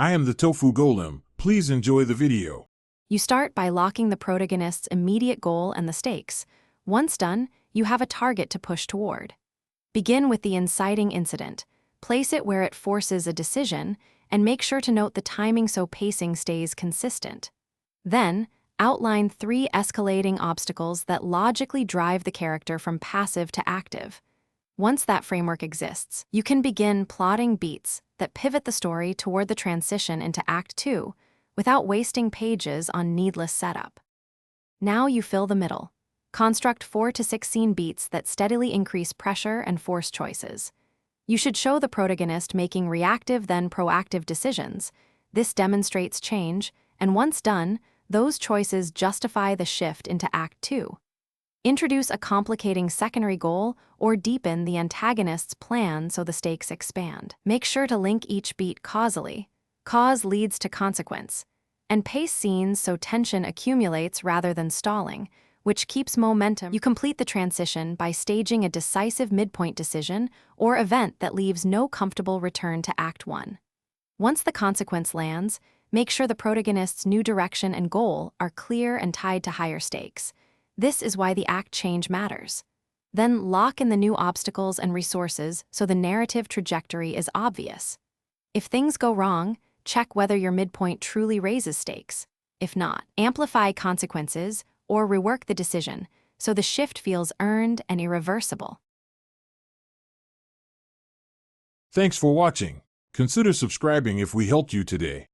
I am the Tofu Golem. Please enjoy the video. You start by locking the protagonist's immediate goal and the stakes. Once done, you have a target to push toward. Begin with the inciting incident. Place it where it forces a decision, and make sure to note the timing so pacing stays consistent. Then, outline 3 escalating obstacles that logically drive the character from passive to active. Once that framework exists, you can begin plotting beats that pivot the story toward the transition into Act 2 without wasting pages on needless setup. Now you fill the middle. Construct 4 to 6 scene beats that steadily increase pressure and force choices. You should show the protagonist making reactive then proactive decisions. This demonstrates change, and once done, those choices justify the shift into Act 2. Introduce a complicating secondary goal or deepen the antagonist's plan so the stakes expand. Make sure to link each beat causally. Cause leads to consequence. And pace scenes so tension accumulates rather than stalling, which keeps momentum. You complete the transition by staging a decisive midpoint decision or event that leaves no comfortable return to Act 1. Once the consequence lands, make sure the protagonist's new direction and goal are clear and tied to higher stakes. This is why the act change matters. Then lock in the new obstacles and resources so the narrative trajectory is obvious. If things go wrong, check whether your midpoint truly raises stakes. If not, amplify consequences or rework the decision so the shift feels earned and irreversible. Thanks for watching. Consider subscribing if we helped you today.